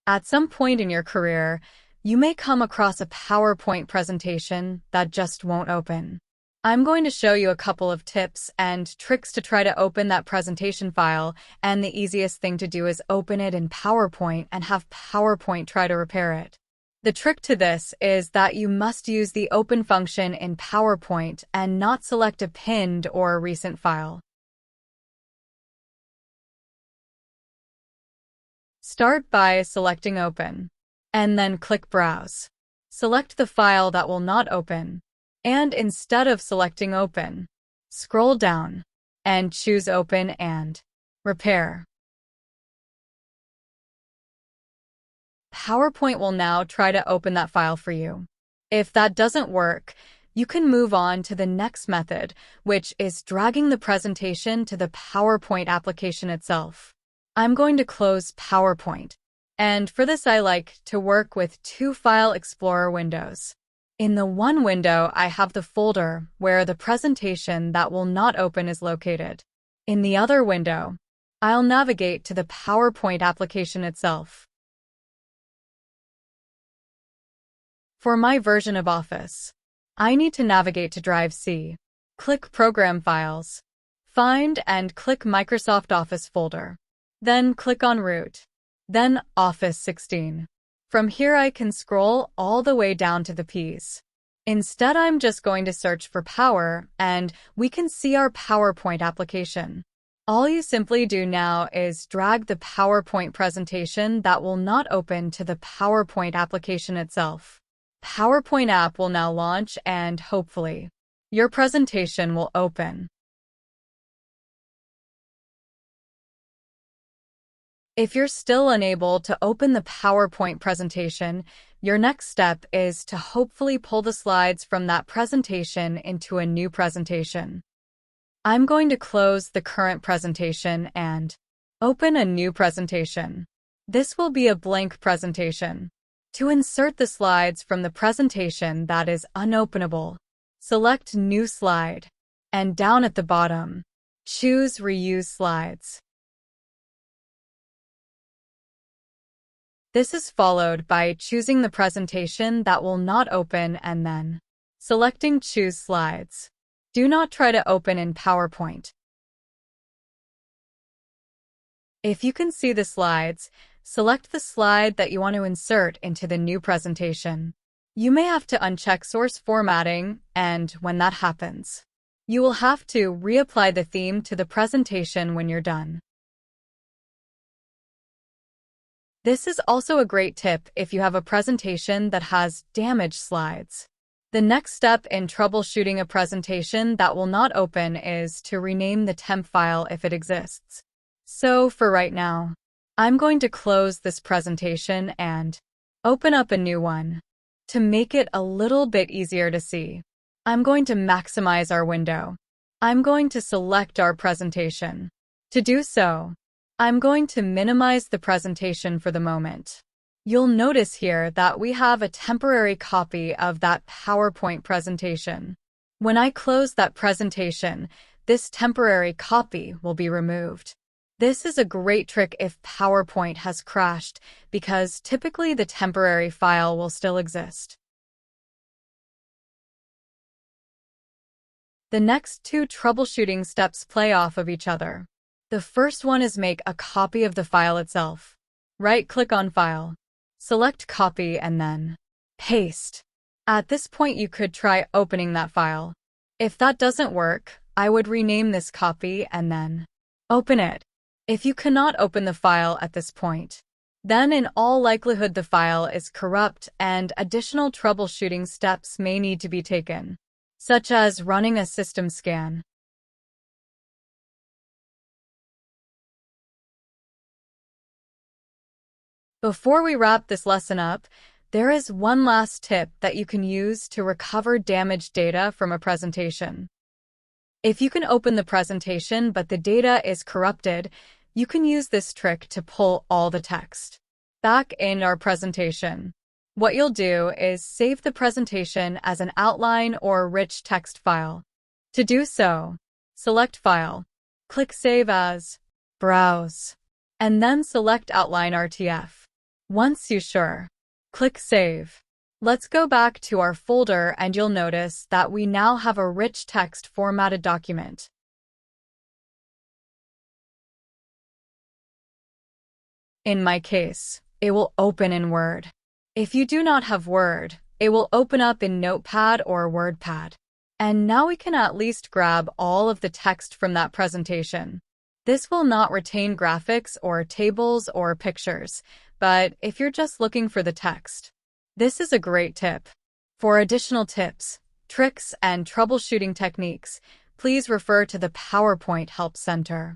At some point in your career, you may come across a PowerPoint presentation that just won't open. I'm going to show you a couple of tips and tricks to try to open that presentation file, and the easiest thing to do is open it in PowerPoint and have PowerPoint try to repair it. The trick to this is that you must use the Open function in PowerPoint and not select a pinned or recent file. Start by selecting Open, and then click Browse. Select the file that will not open, and instead of selecting Open, scroll down and choose Open and Repair. PowerPoint will now try to open that file for you. If that doesn't work, you can move on to the next method, which is dragging the presentation to the PowerPoint application itself. I'm going to close PowerPoint, and for this I like to work with two File Explorer windows. In the one window, I have the folder where the presentation that will not open is located. In the other window, I'll navigate to the PowerPoint application itself. For my version of Office, I need to navigate to Drive C. Click Program Files, find and click Microsoft Office folder. Then click on Root, then Office 16. From here I can scroll all the way down to the Ps. Instead, I'm just going to search for Power, and we can see our PowerPoint application. All you simply do now is drag the PowerPoint presentation that will not open to the PowerPoint application itself. PowerPoint app will now launch and, hopefully, your presentation will open. If you're still unable to open the PowerPoint presentation, your next step is to hopefully pull the slides from that presentation into a new presentation. I'm going to close the current presentation and open a new presentation. This will be a blank presentation. To insert the slides from the presentation that is unopenable, select New Slide, and down at the bottom, choose Reuse Slides. This is followed by choosing the presentation that will not open and then selecting Choose Slides. Do not try to open in PowerPoint. If you can see the slides, select the slide that you want to insert into the new presentation. You may have to uncheck source formatting, and when that happens, you will have to reapply the theme to the presentation when you're done. This is also a great tip if you have a presentation that has damaged slides. The next step in troubleshooting a presentation that will not open is to rename the temp file if it exists. So for right now, I'm going to close this presentation and open up a new one. To make it a little bit easier to see, I'm going to maximize our window. I'm going to select our presentation. To do so, I'm going to minimize the presentation for the moment. You'll notice here that we have a temporary copy of that PowerPoint presentation. When I close that presentation, this temporary copy will be removed. This is a great trick if PowerPoint has crashed, because typically the temporary file will still exist. The next two troubleshooting steps play off of each other. The first one is make a copy of the file itself. Right-click on File, select Copy, and then Paste. At this point, you could try opening that file. If that doesn't work, I would rename this copy and then open it. If you cannot open the file at this point, then in all likelihood the file is corrupt and additional troubleshooting steps may need to be taken, such as running a system scan. Before we wrap this lesson up, there is one last tip that you can use to recover damaged data from a presentation. If you can open the presentation but the data is corrupted, you can use this trick to pull all the text back in our presentation. What you'll do is save the presentation as an outline or rich text file. To do so, select File, click Save As, Browse, and then select Outline RTF. Once you're sure, click Save. Let's go back to our folder and you'll notice that we now have a rich text formatted document. In my case, it will open in Word. If you do not have Word, it will open up in Notepad or WordPad. And now we can at least grab all of the text from that presentation. This will not retain graphics or tables or pictures, but if you're just looking for the text, this is a great tip. For additional tips, tricks, and troubleshooting techniques, please refer to the PowerPoint Help Center.